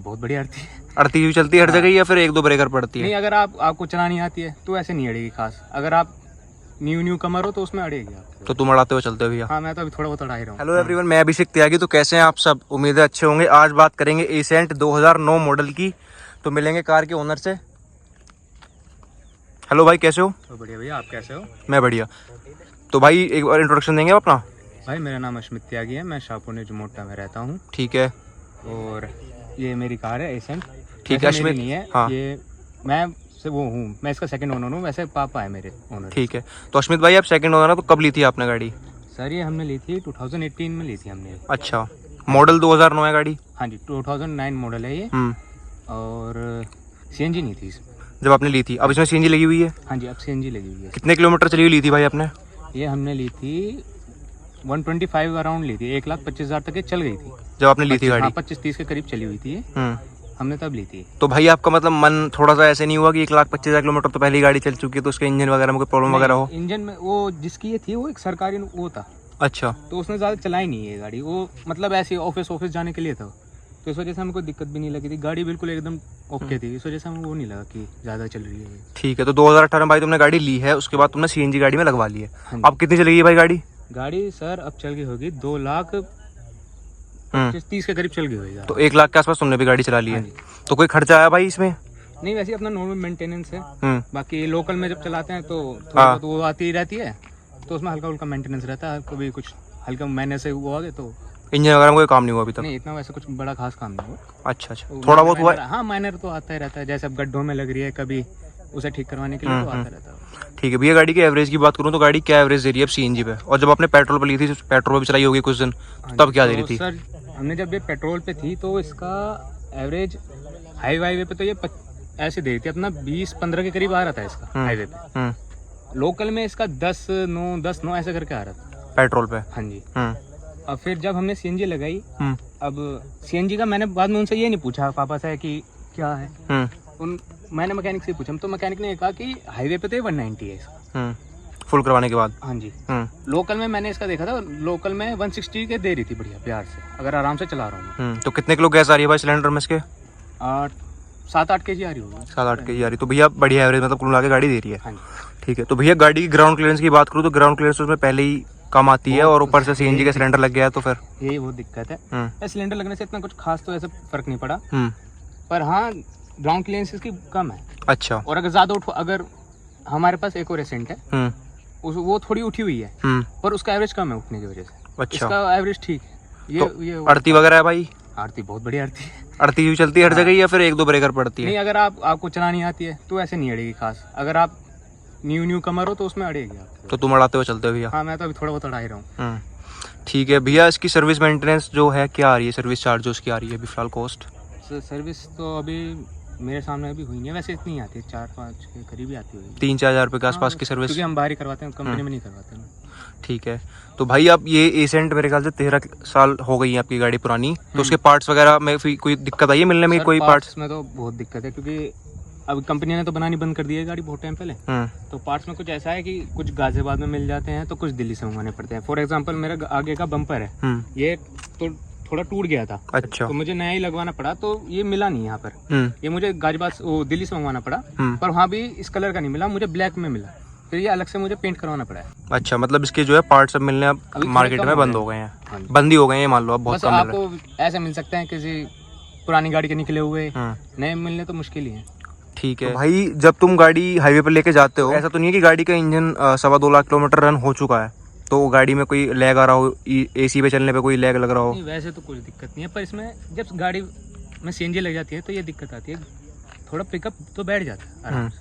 बहुत बढ़िया अड़ती है। अड़ती हुई चलती है हर जगह या फिर एक दो ब्रेकर पड़ती है? नहीं, अगर आपको चलानी आती है तो ऐसे नहीं अड़ेगी खास। अगर आप न्यू कमर हो तो उसमें अड़ेगी आप। तो तुम अड़ाते हुए चलते हो भैया? हाँ, मैं तो अभी थोड़ा बहुत अड़ा ही रहा हूँ। हेलो एवरीवन, मैं अभिषेक त्यागी। तो कैसे हैं आप सब? उम्मीद है अच्छे होंगे। आज बात करेंगे एसेंट 2009 मॉडल की। तो मिलेंगे कार के ओनर से। हेलो भाई, कैसे हो? तो बढ़िया भैया, आप कैसे हो? मैं बढ़िया। तो भाई एक बार इंट्रोडक्शन देंगे आप अपना? भाई मेरा नाम अश्मित त्यागी है, मैं शाहपुर जुमोटा में रहता हूँ। ठीक है। और ये मेरी कार है एसेंट। ठीक है अश्मित। नहीं है, हाँ। ये मैं से वो हूँ, मैं इसका सेकंड ओनर हूँ। वैसे पापा है मेरे ओनर। ठीक है। तो अश्मित भाई, आप सेकंड ओनर है, तो कब ली थी आपने गाड़ी? सर ये हमने ली थी 2018 में ली थी हमने। अच्छा, मॉडल 2009 है गाड़ी? हाँ जी, 2009 मॉडल है ये। और सीएनजी नहीं थी इसमें जब आपने ली थी। अब इसमें सीएनजी लगी हुई है? हाँ जी, अब सीएनजी लगी हुई है। कितने किलोमीटर चली हुई ली थी भाई आपने? ये हमने ली थी 125 अराउंड ली थी। 1,25,000 तक ये चल गई थी जब आपने ली थी गाड़ी? 25-30 के करीब चली हुई थी ये। हमने तब ली थी। तो भाई आपका मतलब मन थोड़ा सा ऐसे नहीं हुआ कि 1,25,000 किलोमीटर तो पहली गाड़ी चल चुकी है, तो उसके इंजन वगैरह में कोई प्रॉब्लम वगैरह हो? इंजन में वो जिसकी ये थी वो एक सरकारी वो था। अच्छा। तो उसने ज़्यादा चलाई नहीं है गाड़ी। वो मतलब ऐसे ऑफिस जाने के लिए था। तो इस वजह से हमें कोई दिक्कत भी नहीं लगी थी। गाड़ी बिल्कुल एकदम ओके थी। इस वजह से हमें वो नहीं लगा कि ज़्यादा चल रही है। ठीक है। तो 2018 में भाई तुमने गाड़ी ली है, उसके बाद तुमने सीएनजी गाड़ी में लगवा ली है। हाँ अब कितनी चलेगी भाई गाड़ी? गाड़ी सर अब चल गई होगी 2,25,30 के करीब चल गई होगी। तो 1 लाख के आसपास तुमने भी गाड़ी चला ली है। तो कोई खर्चा आया भाई इसमें? नहीं, वैसे अपना नॉर्मल मेंटेनेंस है। बाकी लोकल में जब चलाते हैं तो हाँ। तो वो आती ही रहती है। तो उसमें हल्का हल्का मेंटेनेंस रहता है। कभी कुछ हल्का महीने से वो आ गए तो इंजन वगैरह में कोई काम नहीं हुआ अभी तक? नहीं, इतना वैसे कुछ बड़ा खास काम नहीं हुआ। अच्छा, थोड़ा बहुत हुआ है? हाँ, माइनर तो आता ही रहता है। जैसे अब गड्ढों में लग रही है, कभी उसे ठीक करवाने के लिए तो आता रहता है। ठीक है भैया, गाड़ी की एवरेज की बात करूँ तो गाड़ी क्या एवरेज दे रही है अब सीएनजी पे? और जब आपने पेट्रोल पे ली थी, पेट्रोल पे भी चलाई होगी कुछ दिन, तब क्या दे रही थी? सर हमने जब ये पेट्रोल पे थी तो इसका एवरेज हाईवे पे तो ये ऐसे दे रही थी अपना 20-15 के करीब आ रहा था इसका हाईवे पे। लोकल में इसका 10-9 ऐसे करके आ रहा था पेट्रोल पे। हाँ जी। और फिर जब हमने सीएनजी लगाई, अब सीएनजी का मैंने बाद में उनसे ये नहीं पूछा पापा से कि क्या है। मैंने मैकेनिक से पूछा, तो मैकेनिक ने कहा कि हाईवे पे तो 190 है इसका फुल करवाने के बाद। हाँ जी। लोकल में मैंने इसका देखा था, लोकल में 160 के दे रही थी बढ़िया प्यार से, अगर आराम से चला रहा हूँ। तो कितने किलो गैस आ रही है भाई सिलेंडर में इसके? 7-8 केजी आ रही होगी। 7-8 केजी आ रही। तो भैया बढ़िया एवरेज मतलब कुल मिला के गाड़ी दे रही है। हाँ जी। ठीक है। तो भैया गाड़ी की ग्राउंड क्लियरेंस की बात करूँ तो ग्राउंड क्लियरेंस उसमें पहले ही कम आती है, और ऊपर से सीएनजी का सिलेंडर लग गया है तो फिर यही बहुत दिक्कत है। सिलेंडर लगने से इतना कुछ खास तो ऐसा फर्क नहीं पड़ा। पर हाँ, ग्राउंड क्लियरेंस इसकी कम है। अच्छा। और अगर ज्यादा अगर हमारे पास एक और एसेंट है, वो थोड़ी उठी हुई है, पर उसका एवरेज कम है उठने की वजह से। अच्छा। इसका एवरेज ठीक है। ये अड़ती वगैरह है भाई? आरती बहुत बढ़िया आरती है। अड़ती हुई चलती है हर जगह या फिर एक दो ब्रेकर पड़ती है? नहीं, अगर आपको चलानी आती है तो ऐसे नहीं अड़ेगी खास। अगर आप न्यू कमर हो तो उसमें अड़ेगी आप। तो तुम अड़ाते हुए चलते हो भैया? हाँ, मैं तो अभी थोड़ा बहुत अड़ा ही रहा हूँ। ठीक है भैया, इसकी सर्विस मेंटेनेंस जो है क्या आ रही है, सर्विस चार्ज जो उसकी आ रही है अभी फिलहाल कॉस्ट? सर्विस तो अभी मेरे सामने अभी हुई नहीं है। वैसे इतनी आती है, 4-5 के करीब ही आती होगी। 3-4 हज़ार रुपये के आसपास की सर्विस? क्योंकि हम बाहर ही करवाते हैं, कंपनी में नहीं करवाते हैं। ठीक है। तो भाई आप ये एसेंट मेरे ख्याल से 13 साल हो गई है आपकी गाड़ी पुरानी, तो उसके पार्ट्स वगैरह में कोई दिक्कत आई है मिलने में? कोई पार्ट्स में तो बहुत दिक्कत है, क्योंकि अब कंपनी ने तो बनानी बंद कर दी है गाड़ी बहुत टाइम पहले। तो पार्ट्स में कुछ ऐसा है कि कुछ गाजियाबाद में मिल जाते हैं, तो कुछ दिल्ली से मंगवाने पड़ते हैं। फॉर एग्जांपल मेरा आगे का बम्पर है, ये तो थोड़ा टूट गया था। अच्छा। तो मुझे नया ही लगवाना पड़ा, तो ये मिला नहीं यहाँ पर। ये मुझे गाजियाबाद दिल्ली से मंगवाना पड़ा, पर वहाँ भी इस कलर का नहीं मिला, मुझे ब्लैक में मिला। फिर ये अलग से मुझे पेंट करवाना पड़ा है। अच्छा, मतलब इसके जो है पार्ट्स सब मिलने अब मार्केट में बंद हो गए हैं। बंद ही हो गए हैं मान लो, अब बहुत कम मिल रहे हैं। आपको ऐसे मिल सकते हैं किसी पुरानी गाड़ी के निकले हुए, नए मिलने तो मुश्किल ही है। ठीक है। तो भाई जब तुम गाड़ी हाईवे पर लेके जाते हो, ऐसा तो नहीं है कि गाड़ी का इंजन 2.25 लाख किलोमीटर रन हो चुका है तो गाड़ी में कोई लैग आ रहा हो, एसी पे चलने पे कोई लैग लग रहा हो? नहीं, वैसे तो कोई दिक्कत नहीं है, पर इसमें जब गाड़ी में सीएनजी लग जाती है तो ये दिक्कत आती है, थोड़ा पिकअप तो बैठ जाता है आराम से।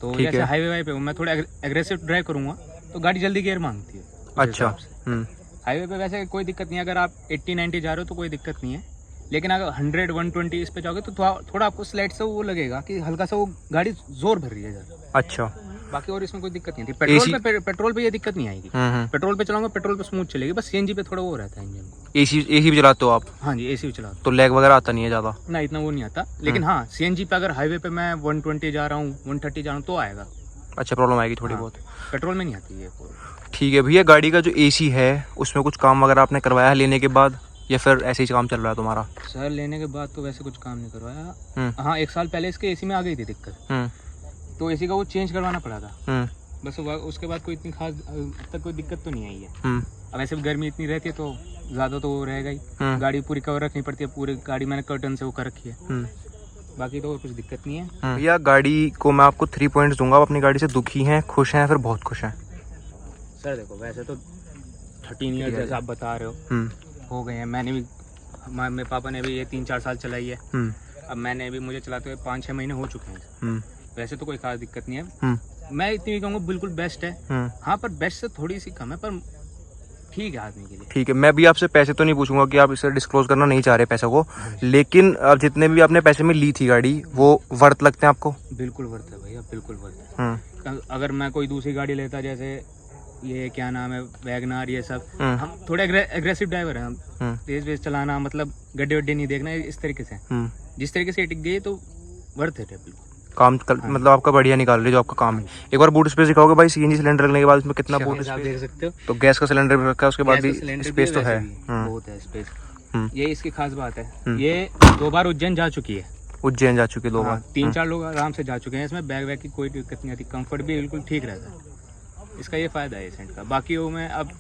तो जैसे हाईवे पे मैं थोड़ा एग्रेसिव ड्राइव करूंगा तो गाड़ी जल्दी गियर मांगती है। अच्छा। हाईवे पे वैसे कोई दिक्कत नहीं है। अगर आप 80-90 जा रहे हो तो कोई दिक्कत नहीं है, लेकिन अगर 100-120 इस पे जाओगे तो थोड़ा आपको स्लाइड से वो लगेगा कि हल्का सा वो गाड़ी जोर भर रही है ज़्यादा। अच्छा। बाकी और इसमें कोई दिक्कत नहीं थी। पेट्रोल पे ये दिक्कत नहीं आएगी। पेट्रोल पे चलाऊंगा, पेट्रोल पे स्मूथ चलेगी, बस सीएनजी पे थोड़ा वो रहता है इंजन को। एसी भी चलाते हो आप? हाँ जी, एसी भी चलाता हूँ। तो लैग वगैरह आता नहीं है ज़्यादा? ना, इतना वो नहीं आता, लेकिन हाँ सीएनजी पे अगर हाईवे पे मैं 120 जा रहा हूँ, 130 जा रहा हूँ तो आएगा। अच्छा, प्रॉब्लम आएगी थोड़ी बहुत। पेट्रोल में नहीं आती है। ठीक है भैया, गाड़ी का जो एसी है उसमें कुछ काम वगैरह आपने करवाया है लेने के बाद, या फिर ऐसे ही काम चल रहा है तुम्हारा? सर लेने के बाद तो वैसे कुछ काम नहीं करवाया। हाँ 1 साल पहले इसके एसी में आ गई थी दिक्कत, तो एसी का वो चेंज करवाना पड़ा था बस। उसके बाद कोई इतनी खास अब तक कोई दिक्कत तो नहीं आई है। अब ऐसे भी गर्मी इतनी रहती है तो ज़्यादा तो वो रहेगा ही। गाड़ी पूरी कवर रखनी पड़ती है, पूरी गाड़ी मैंने कर्टन से वो कर रखी है, बाकी तो और कुछ दिक्कत नहीं है। भैया गाड़ी को मैं आपको 3 पॉइंट्स दूंगा। आप अपनी गाड़ी से दुखी हैं, खुश हैं, फिर बहुत खुश हैं? सर देखो वैसे तो 13 ईयर जैसा आप बता रहे हो गए हैं। मैंने भी, मेरे पापा ने भी ये 3-4 साल चलाई है। अब मैंने भी, मुझे चलाते हुए 5-6 महीने हो चुके हैं। वैसे तो कोई खास दिक्कत नहीं है। मैं इतनी कहूँगा बिल्कुल बेस्ट है। हाँ पर बेस्ट से थोड़ी सी कम है, पर ठीक है आदमी के लिए। ठीक है, मैं भी आपसे पैसे तो नहीं पूछूंगा कि आप इसे डिस्क्लोज करना नहीं चाह रहे पैसों को, लेकिन अब जितने भी आपने पैसे में ली थी गाड़ी, वो वर्थ लगते हैं आपको? बिल्कुल वर्थ है भैया, बिल्कुल वर्थ है। अगर मैं कोई दूसरी गाड़ी लेता, जैसे ये क्या नाम है वैगनार, ये सब, हम थोड़े एग्रेसिव ड्राइवर हैं, हम तेज वेज चलाना, मतलब गड्ढे वड्ढे नहीं देखना, इस तरीके से जिस तरीके से टिक गई तो वर्थ है बिल्कुल। काम मतलब आपका बढ़िया निकाल रही है जो आपका काम है। एक बार बूट स्पेस दिखाओगे भाई? सीएनजी सिलेंडर लगने के बाद इसमें कितना बूट आप देख सकते हो। तो गैस का सिलेंडर भी रखा है, उसके बाद भी स्पेस तो है, बहुत है स्पेस। ये इसकी खास बात है। ये 2 बार उज्जैन जा चुकी है। उज्जैन जा चुकी है 2 बार। 3-4 लोग आराम से जा चुके हैं इसमें। बैग वैग की कोई दिक्कत नहीं आती, कंफर्ट भी बिल्कुल ठीक रहता है। इसका ये फायदा है एसेंट का। बाकी वो में अब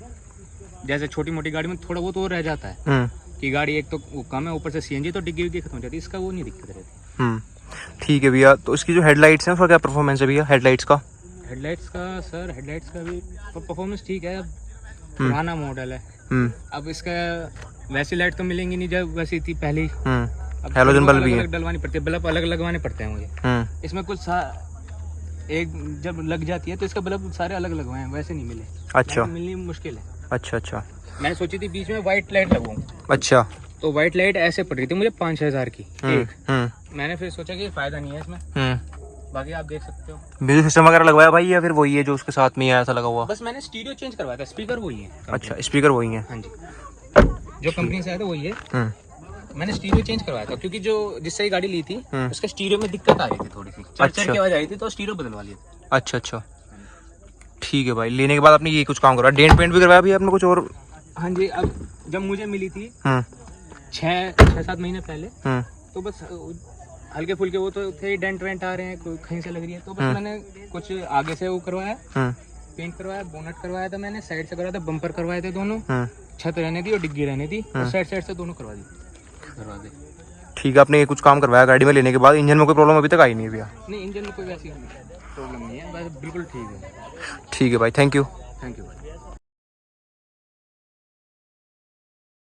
जैसे छोटी मोटी गाड़ी में थोड़ा बहुत और रह जाता है कि गाड़ी एक तो वो कम है, ऊपर से सीएनजी तो डिग्गी विग्गी खत्म हो जाती है, इसका वो नहीं दिक्कत रहती। ठीक है भैया, तो इसकी जो हेडलाइट्स हैं उसका क्या परफॉर्मेंस है भैया? हेडलाइट्स का सर हेडलाइट्स का भी परफॉर्मेंस ठीक है। अब पुराना मॉडल है, अब इसका वैसी लाइट तो मिलेंगी नहीं जब वैसी थी पहले। अब हैलोजन बल्ब भी अलग डलवानी पड़ती है, बल्ब अलग लगवाने पड़ते हैं मुझे। इसमें कुछ एक जब लग जाती है तो इसका बल्ब सारे अलग लगवाए हैं, वैसे नहीं मिले। अच्छा, मिलनी मुश्किल है। अच्छा। मैंने सोची थी बीच में व्हाइट लाइट लगवाऊं। अच्छा। तो व्हाइट लाइट ऐसे पड़ रही थी मुझे 5-6 हज़ार की एक। मैंने फिर सोचा कि फायदा नहीं है इसमें। बाकी आप देख सकते हो। म्यूजिक सिस्टम वगैरह लगवाया भाई या फिर वही है जो उसके साथ में आया था लगा हुआ? बस मैंने स्टीरियो चेंज करवाया था, स्पीकर वही है। अच्छा, स्पीकर वही है। हाँ जी, जो कंपनी से आया था वही है। मैंने स्टीरियो चेंज करवाया था क्योंकि जो जिससे गाड़ी ली थी उसका स्टीरियो में दिक्कत आ रही थी, थोड़ी सी चढ़ की आवाज आ रही थी, तो स्टीरियो बदलवा लिया था। अच्छा। ठीक है भाई, लेने के बाद आपने ये कुछ काम करवाया, डेंट पेंट भी करवाया भी आपने कुछ और? हाँ जी, अब जब मुझे मिली थी 6-7 महीने पहले, तो बस हल्के फुल्के वो तो थे, डेंट वेंट आ रहे हैं, कहीं से लग रही है, तो बस मैंने कुछ आगे से वो करवाया, पेंट करवाया, बोनट करवाया था मैंने, साइड से करवाया था, बम्पर करवाए थे दोनों, छत रहने दी और डिग्गी रहने दी, और साइड से दोनों करवा दी दरवाजे। ठीक है, आपने ये कुछ काम करवाया गाड़ी में लेने के बाद। इंजन में कोई प्रॉब्लम अभी तक आई नहीं है भैया? नहीं, इंजन में कोई वैसी प्रॉब्लम नहीं है, बस बिल्कुल ठीक है। ठीक है भाई, थैंक यू। थैंक यू भाई।